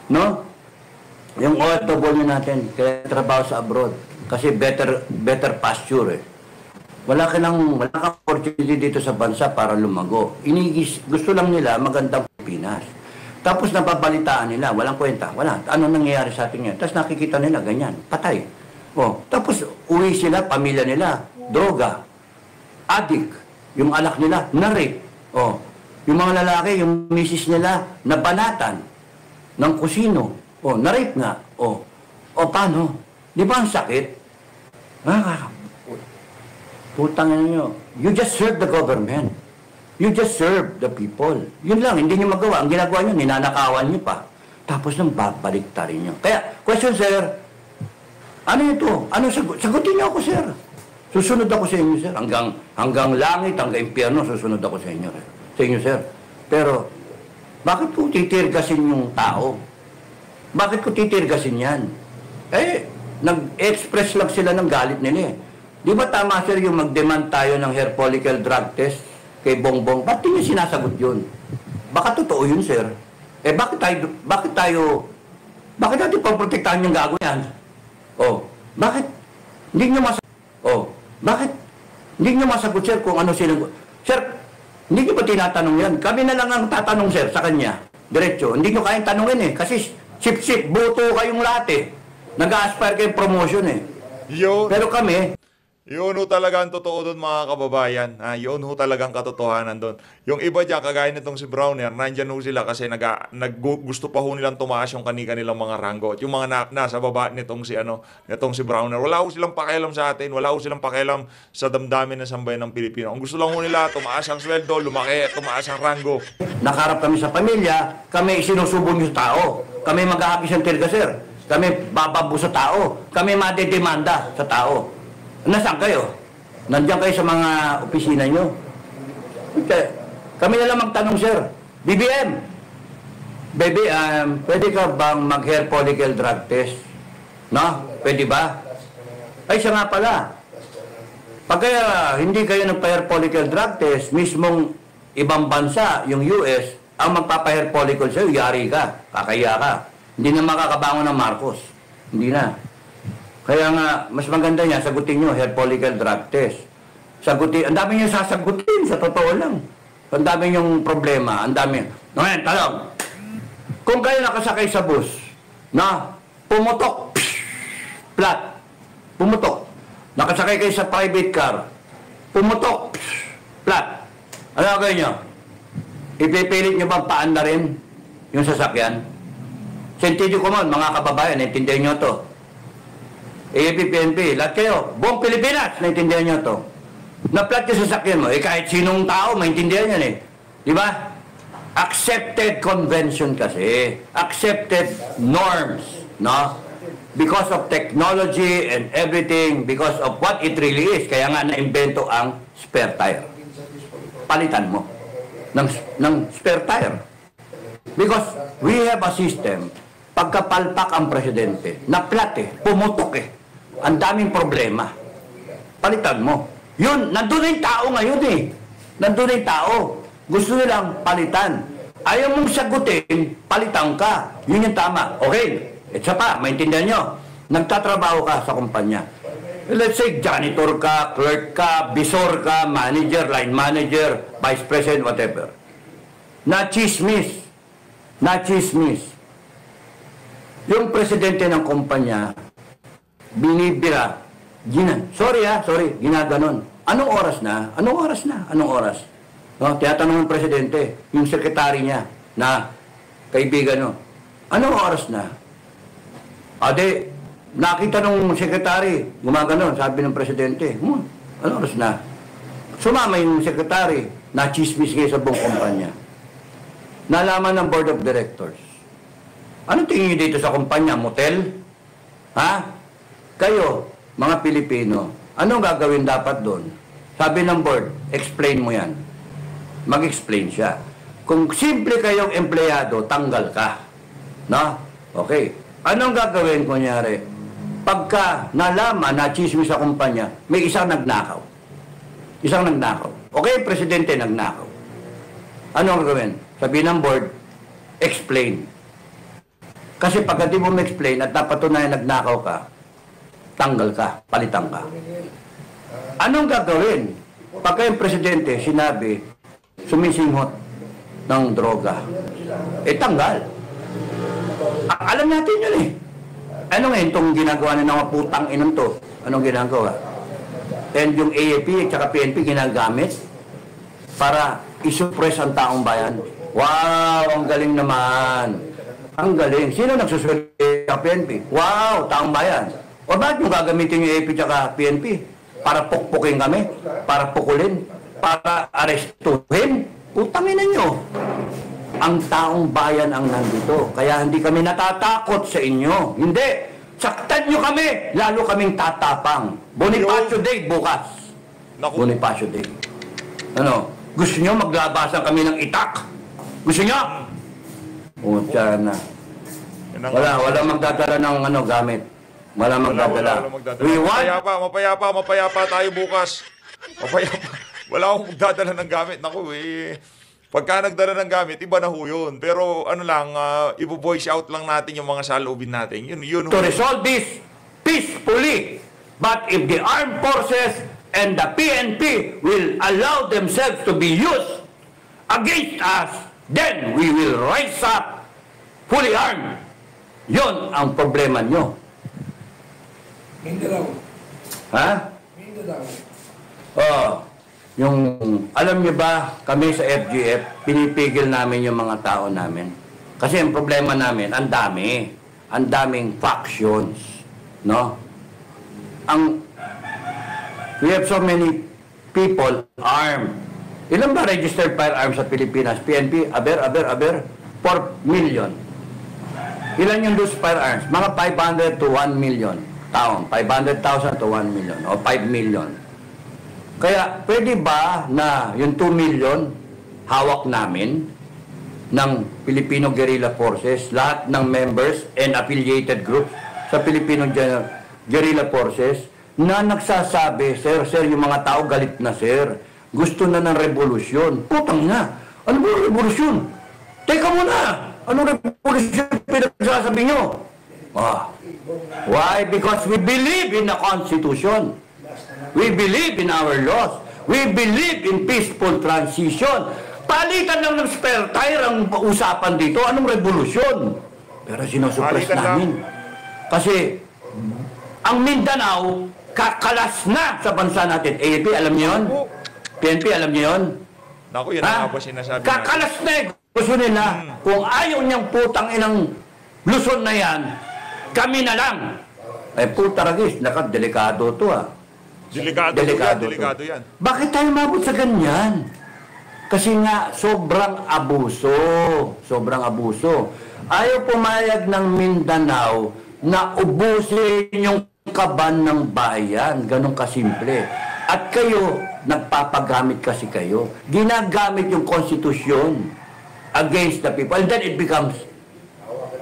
No? Yung OFW natin, kaya trabaho sa abroad. Kasi better pasture eh. Wala kang opportunity dito sa bansa para lumago. Gusto lang nila magandang Pilipinas. Tapos napabalitaan nila, walang kwenta, wala. Ano nangyayari sa atin yan? Tapos nakikita nila, ganyan, patay. Oh, tapos uwi sila, pamilya nila, droga, adik, yung anak nila, na-rape. Oh, yung mga lalaki, yung misis nila, nabanatan ng kusino. Oh, na-rape nga. Oh, paano? Di ba ang sakit? Putang nyo. You just serve the government. You just serve the people. Yun lang, hindi nyo magawa. Ang ginagawa nyo, ninanakawan nyo pa. Tapos nang babaliktarin nyo. Kaya, question sir, ano ito? Ano sagutin nyo ako sir? Susunod ako sa inyo sir. Hanggang langit, hanggang impyerno, susunod ako sa inyo. Sa inyo sir. Pero, bakit ko titirgasin yung tao? Bakit ko titirgasin yan? Eh, nag-express lang sila ng galit nila eh. Di ba tama sir yung mag-demand tayo ng hair follicle drug test kay Bongbong? Ba't di niya sinasagot yun? Baka totoo yun sir. Eh bakit natin paprotektahan yung gago yan? Oh, bakit? Hindi niyo masagot. Oh, bakit? Hindi niyo masagot sir kung ano silang... Sir, hindi niyo ba tinatanong yan? Kami na lang ang tatanong sir sa kanya. Diretso. Hindi niyo kayang tanongin eh. Kasi sip-sip, boto kayong lahat eh. Nag-aspire kayong promotion eh.
Yun.
Pero kami,
Yun ho talaga ang totoo doon mga kababayan. Yun ho talagang katotohanan doon. Yung iba dyan, kagaya nitong si Browner, nandyan ho sila kasi gusto pa ho nilang tumaas yung kanilang mga ranggo. At yung mga nasa baba nitong si Browner, wala ho silang pakialam sa atin, wala ho silang pakialam sa damdamin ng sambayan ng Pilipino. Ang gusto lang ho nila, tumaas ang sweldo, lumaki, tumaas ang ranggo.
nakarap kami sa pamilya, kami sinusubong yung tao. Kami mag-ahapis ng tilga, sir. Kami bababo sa tao. Kami madedemanda sa tao. Nasaan kayo? Nandiyan kayo sa mga opisina nyo. Okay. Kami na lang magtanong, sir. BBM, baby, pwede ka bang mag-hair follicle drug test? No? Pwede ba? Ay, siya nga pala. Pag kaya hindi kayo nagpa-hair follicle drug test, mismong ibang bansa, yung US, ang magpapa-hair follicle sa'yo, yari ka, kakaya ka. Hindi na makakabangon ng Marcos. Hindi na. Kaya nga, mas maganda niya, sagutin nyo, hair follicle drug test. Sagutin, ang dami niyo sasagutin, sa totoo lang. Ang dami yung problema, ang dami. Ngayon, talong, kung kayo nakasakay sa bus, na, pumutok, flat, pumutok. Nakasakay kayo sa private car, pumutok, flat. Ano gagawin nyo? Ipipilit nyo bang paan na rin yung sasakyan? Sentido common, mga kababayan, naintindihan nyo to. AFP, PNP, lahat kayo, buong Pilipinas, naintindihan nyo to. Na-flat yung sasakyan mo, kahit sinong tao, maintindihan yan eh. Di ba? Accepted convention kasi. Accepted norms, no? Because of technology and everything, because of what it really is. Kaya nga na-invento ang spare tire. Palitan mo ng spare tire. Because we have a system, pagkapalpak ang presidente, na-flat eh, pumutok eh. Ang daming problema. Palitan mo. Yun, nandun na yung tao ngayon eh. Nandun na yung tao. Gusto nilang palitan. Ayaw mong sagutin, palitan ka. Yun yung tama. Okay. Isa pa, maintindihan nyo. Nagtatrabaho ka sa kumpanya. Let's say, janitor ka, clerk ka, bisor ka, manager, line manager, vice president, whatever. Na-chismis. Na-chismis. Yung presidente ng kumpanya, binibira, sorry, ginaganon. Anong oras na? Anong oras na? Anong oras? No, tinatanong ng presidente, yung sekretary niya, na kaibigan, no, anong oras na? Ade, nakita nung sekretary, gumaganon, sabi ng presidente, anong oras na? Sumama yung sekretary, na-chismis kayo sa buong kumpanya. Nalaman ng board of directors. Anong tingin niyo dito sa kumpanya? Motel? Ha? Kayo, mga Pilipino, anong gagawin dapat doon? Sabi ng board, explain mo yan. Mag-explain siya. Kung simple kayong empleyado, tanggal ka. No? Okay. Anong gagawin, kunyari? Pagka nalaman na chismis sa kumpanya, may isang nagnakaw. Isang nagnakaw. Okay, presidente nagnakaw. Anong gagawin? Sabi ng board, explain. Kasi pagka di mo ma-explain at napatunayan nagnakaw ka, tanggal ka, palitan ka. Anong gagawin? Pagka yung presidente sinabi, sumisinghot ng droga, tanggal. Alam natin yun eh. Ano ngayon itong ginagawa na ng mga putang inang to? Anong ginagawa? And yung AFP at saka PNP ginagamit para isuppress ang taong bayan. Wow, ang galing naman. Ang galing. Sino nagsusulit sa PNP? Wow, taong bayan. O bakit yung gagamitin yung AFP at PNP? Para pukpukin kami? Para pukulin? Para arestuhin? Utangin na nyo. Ang taong bayan ang nandito. Kaya hindi kami natatakot sa inyo. Hindi. Saktan nyo kami. Lalo kaming tatapang. Bonifacio Day bukas.
Naku.
Bonifacio Day. Ano? Gusto nyo maglabasan kami ng itak? Gusto nyo? O, tiyan na. Wala magdadala ng gamit. Wala magdadala. We want...
Mapayapa tayo bukas. Mapayapa. Wala akong magdadala ng gamit. Naku, pagka nagdala ng gamit, iba na ho yun. Pero ano lang, i-voice out lang natin yung mga saloobin natin. Yun.
To resolve this peacefully. But if the armed forces and the PNP will allow themselves to be used against us, then we will rise up fully armed. Yun ang problema nyo.
Mindanao.
Ha?
Mindanao.
Oh, yung, alam niyo ba, kami sa FGF, pinipigil namin yung mga tao namin. Kasi ang problema namin, ang daming factions, no? We have so many people armed. Ilan ba registered firearms sa Pilipinas? PNP, 4 million. Ilan yung those firearms? Mga 500 to 1 million taon. 500,000 to 1 million o 5 million. Kaya pwede ba na yung 2 million hawak namin ng Filipino Guerrilla Forces, lahat ng members and affiliated groups sa Filipino Guerrilla Forces na nagsasabi, sir, yung mga tao galit na, sir. Gusto na ng revolusyon. Putang na. Ano ba yung revolusyon? Teka muna. Anong revolusyon pinagsasabi nyo? Why? Because we believe in the Constitution. We believe in our laws. We believe in peaceful transition. Palitan lang ng spare tire ang usapan dito. Anong revolusyon? Pero sinusuppress namin. Kasi ang Mindanao, kakalas na sa bansa natin. AAP, alam niyo yun? PNP, alam niyo yun?
Naku, yan ang sinasabi natin.
Kakalas na eh. Gusto nila, kung ayaw niyang putang inang Luzon na yan, kami na lang. Eh, puta ragis, delikado to ah.
Delikado yan.
Bakit tayo mabot sa ganyan? Kasi nga, sobrang abuso. Sobrang abuso. Ayaw pumayag ng Mindanao na ubusin yung kaban ng bayan. Ganon kasimple. At kayo, nagpapagamit kasi kayo. Ginagamit yung konstitusyon against the people. And then it becomes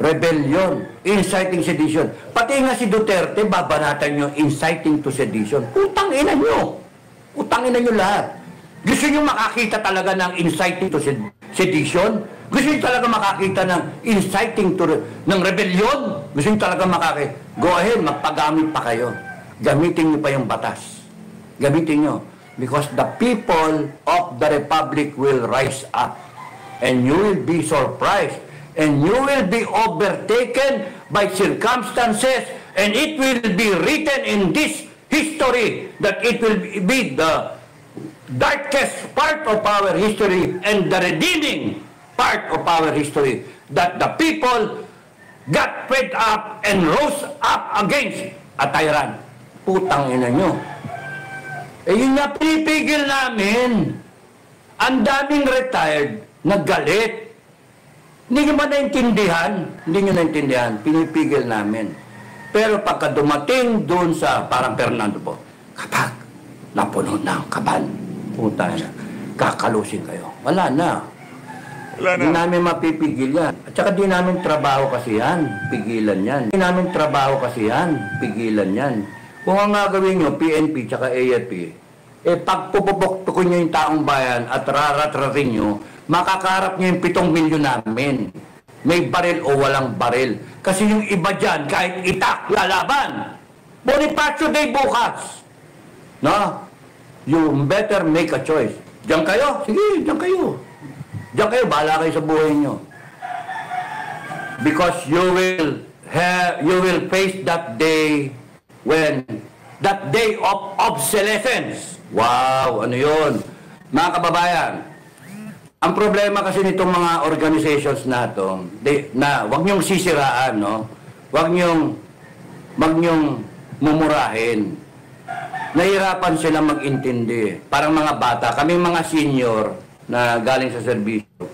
rebellion, inciting sedition. Pati nga si Duterte, babanatan nyo inciting to sedition. Utang ina nyo. Utang ina nyo lahat. Gusto nyo makakita talaga ng inciting to sedition? Gusto nyo talaga makakita ng inciting to ng rebellion? Gusto nyo talaga makakita? Go ahead, magpagamit pa kayo. Gamitin nyo pa yung batas. Gamitin nyo. Because the people of the Republic will rise up. And you will be surprised. And you will be overtaken by circumstances. And it will be written in this history that it will be the darkest part of our history and the redeeming part of our history. That the people got fed up and rose up against a tyrant. Putang ina nyo. Eh yun nga pinipigil namin. Ang daming retired na galit. Hindi nyo ba naintindihan? Hindi nyo naintindihan. Pinipigil namin. Pero pagka dumating doon sa parang Fernando po, kapag napuno na ang kaban, puta na, kakalusin kayo. Wala na. Hindi namin mapipigil yan. At saka di namin trabaho kasi yan. Pigilan yan. Di namin trabaho kasi yan. Pigilan yan. Kung ang gagawin nyo, PNP tsaka AFP, eh pagpupupuktukin nyo yung taong bayan at raratratin nyo, makakarap nyo yung 7 milyon namin. May baril o walang baril. Kasi yung iba dyan, kahit itak, lalaban. Bonifacio Day bukas. No? You better make a choice. Diyan kayo? Sige, diyan kayo. Diyan kayo, bahala kayo sa buhay nyo. Because you will face that day when, that day of obsolescence. Wow, ano yun? Mga kababayan, ang problema kasi nitong mga organizations na ito, na wag niyong sisiraan, no? Wag niyong mumurahin. Nahirapan sila mag-intindi. Parang mga bata, kami mga senior na galing sa serbisyo.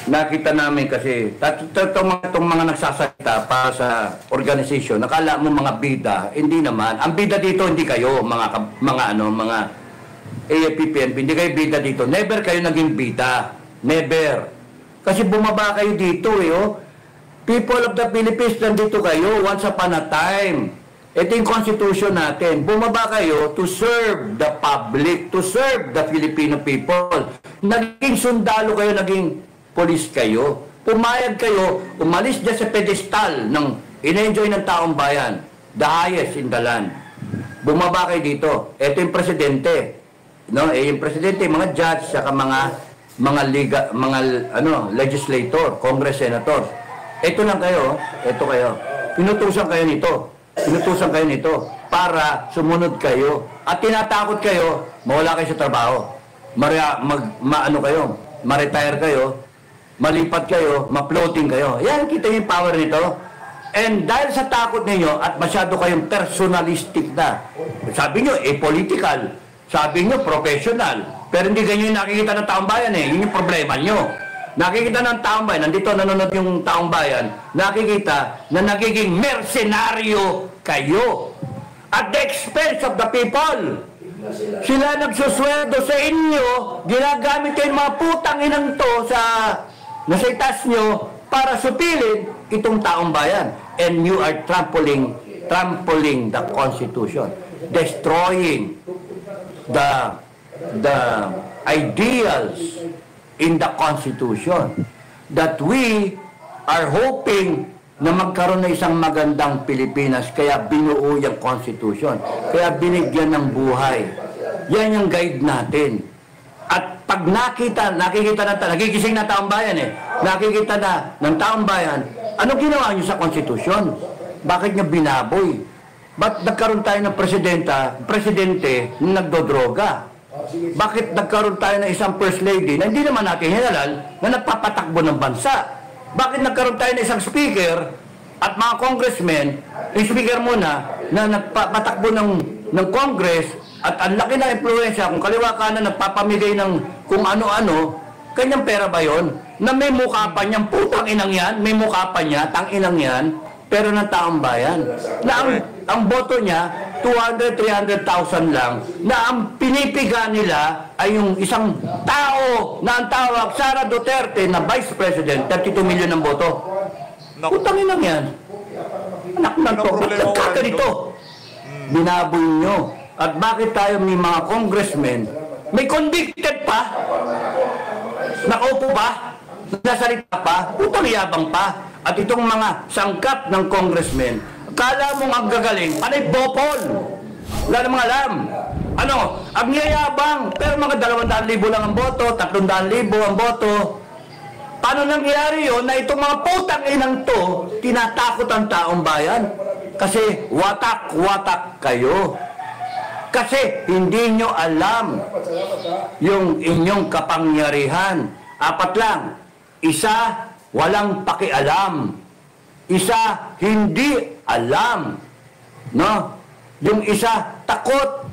Nakita namin kasi, itong mga nagsasalita para sa organization, nakala mo mga bida, hindi naman. Ang bida dito, hindi kayo, mga AFP, PNP, hindi kayo bida dito. Never kayo naging bida. Never. Kasi bumaba kayo dito, eh, oh. People of the Philippines, nandito kayo, once upon a time. Ito yung constitution natin. Bumaba kayo to serve the public, to serve the Filipino people. Naging sundalo kayo, naging police kayo. Pumayag kayo, umalis dyan sa pedestal ng in-enjoy ng taong bayan. The highest in the land. Bumaba kayo dito. Ito yung presidente. No, yung presidente, mga judge, saka mga legislator, congress, senators. Ito lang kayo, ito kayo. Pinutusan kayo nito. Inutusan kayo nito para sumunod kayo. At tinatakot kayo, mawala kayo sa trabaho. Ano kayo, ma-retire kayo, malipat kayo, ma-floating kayo. Yan, kita yung power nito. And dahil sa takot ninyo at masyado kayong personalistic na, sabi nyo, political, sabi nyo, professional, pero hindi ganyan yung nakikita ng taong bayan eh. Yun yung problema nyo. Nakikita ng taong bayan, nandito nanonood yung taong bayan, nakikita na nagiging mercenaryo kayo at the expense of the people. Sila nagsusweldo sa inyo, ginagamit kayo mga putang inang to sa nasa itas nyo para supilin itong taong bayan. And you are trampling the Constitution, destroying the ideals in the Constitution that we are hoping na magkaroon na isang magandang Pilipinas, kaya binuo yung Constitution, kaya binigyan ng buhay. Yan yung guide natin. At pag nakikita na, nagigising na taong bayan eh, nakikita na ng taong bayan, ano ginawa niyo sa Constitution? Bakit niya binaboy? Ba't nagkaroon tayo ng presidente na nagdodroga? Bakit nagkaroon tayo ng isang first lady na hindi naman natin hinalal na nagpapatakbo ng bansa? Bakit nagkaroon tayo ng isang speaker at mga congressmen, yung speaker muna, na nagpapatakbo ng Congress at ang laki na influensya, kung kaliwa kanan nagpapamigay ng kung ano-ano, kanyang pera ba yun? Na may mukha pa niyang putang inang yan, may mukha pa niya, tang inang yan, pero ng taong bayan. Na ang boto niya, 200,000-300,000 lang, na ang pinipiga nila ay yung isang tao na ang tawag, Sara Duterte, na Vice President, 32 million ang boto. Putang inang yan. Anak ng to, nagkaganito. Binaboy nyo. At bakit tayo may mga congressmen, may convicted pa, nakaupo pa, nasalita pa, putang yabang pa. At itong mga sangkap ng congressmen, akala mong ang gagaling, panay bopol. Wala namang alam. Ano, ang yayabang, pero mga 200,000 lang ang boto, 300,000 ang boto. Paano nangyari yun na itong mga putang inang to, tinatakot ang taong bayan? Kasi watak-watak kayo. Kasi hindi nyo alam yung inyong kapangyarihan. 4 lang. Isa, walang pakialam. Isa, hindi alam. No? Yung isa, takot.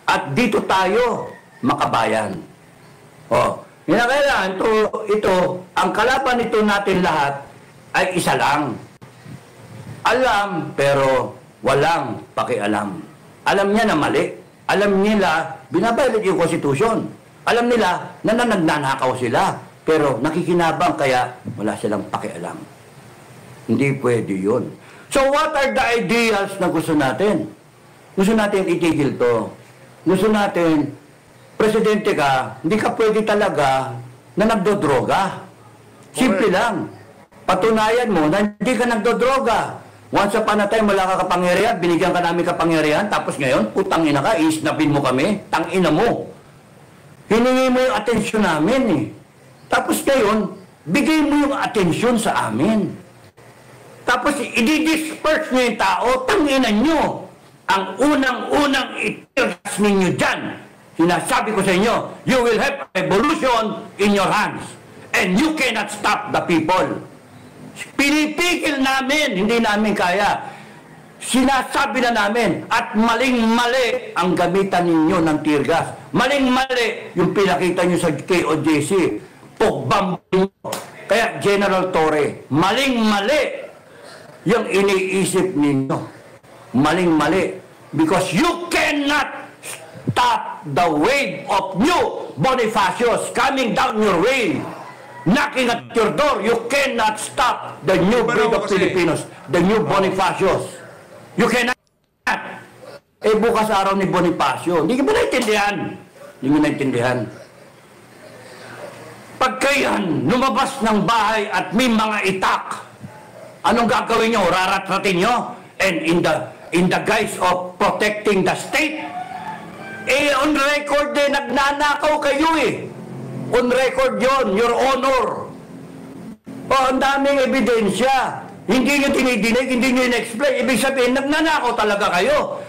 At dito tayo, makabayan. O, kailangan ito, ang kalaban nito natin lahat ay isa lang. Alam, pero walang pakialam. Alam niya na mali. Alam nila, binabayad yung Constitution. Alam nila na nagnanakaw sila. Pero nakikinabang kaya wala silang pakialam. Hindi pwede yun. So what are the ideals na gusto natin? Gusto natin itigil to. Gusto natin, presidente ka, hindi ka pwede talaga na nagdodroga. Simple lang. Patunayan mo na hindi ka nagdodroga. Once upon a time, wala ka kapangyarihan, binigyan ka namin kapangyarihan, tapos ngayon, putang ina ka, isnapin mo kami, tangina mo. Hiningi mo yung atensyon namin eh. Tapos ngayon, bigay mo yung atensyon sa amin. Tapos i-disperse nyo yung tao, tanginan nyo. Ang unang-unang itirgas ninyo dyan, sinasabi ko sa inyo, you will have a revolution in your hands. And you cannot stop the people. Pinipigil namin, hindi namin kaya. Sinasabi na namin, at maling-mali ang gamitan ninyo ng tear gas. Maling-mali yung pinakita nyo sa KOJC. Pogbambin nyo. Kaya General Torre, maling-mali yung iniisip ninyo. Maling-mali. Because you cannot stop the wave of new Bonifacios coming down your way. Knocking at your door, you cannot stop the new breed of Filipinos, the new Bonifacios. You cannot. Eh, bukas araw ni Bonifacio, hindi ka ba naintindihan? Hindi mo naintindihan. Pagka yan, lumabas ng bahay at may mga itak, anong gagawin nyo? Raratratin nyo? And in the guise of protecting the state? Eh, on record eh, nagnanakaw kayo eh. On record yon, your honor. O, ang daming ebidensya. Hindi nyo tinidinig, hindi nyo in-explain. Ibig sabihin, nagnanakaw talaga kayo.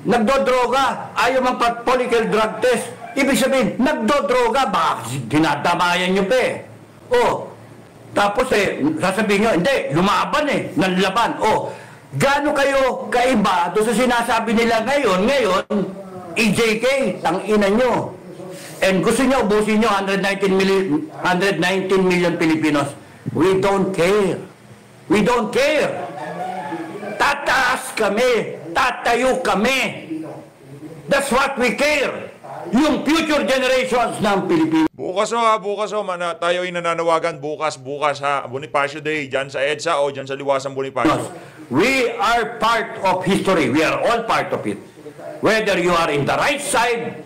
Nagdodroga, ayaw mag-follicle drug test. Ibig sabihin, nagdodroga, baka dinadamayan nyo pa eh. Oh, tapos sasabihin nyo, hindi, lumaban nanlaban. Oh, gaano kayo kaiba doon sa sinasabi nila ngayon, EJK, tang-ina nyo. And gusto nyo, ubusin nyo 119 million Filipinos. We don't care. We don't care. Tataas kami. Tatayo kami. That's what we care. Yung future generations ng Pilipinas.
Bukas tayo ay nananawagan bukas ha, Bonifacio Day, dyan sa EDSA o dyan sa Liwasang Bonifacio.
We are part of history. We are all part of it. Whether you are in the right side,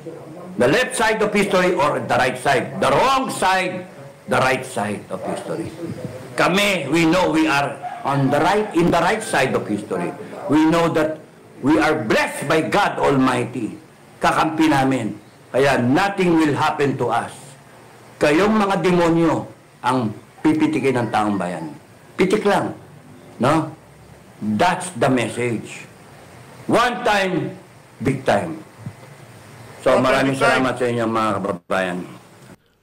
the left side of history, or the right side, the wrong side, the right side of history. Kami, we know we are in the right side of history. We know that we are blessed by God Almighty. Kakampi namin. Kaya nothing will happen to us. Kayong mga demonyo ang pipitikin ng taong bayan. Pitik lang. No? That's the message. One time, big time. So maraming salamat sa inyo mga kababayan.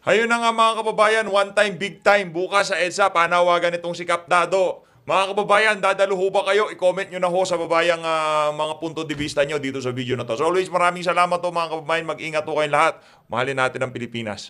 Ayun na nga mga kababayan, one time, big time. Bukas sa EDSA, panawagan itong si Kap Dado. Mga kababayan, dadalo ho ba kayo? I-comment nyo na ho sa babayang mga punto de vista nyo dito sa video na to. So always, maraming salamat ho mga kababayan. Mag-ingat ho kayong lahat. Mahalin natin ang Pilipinas.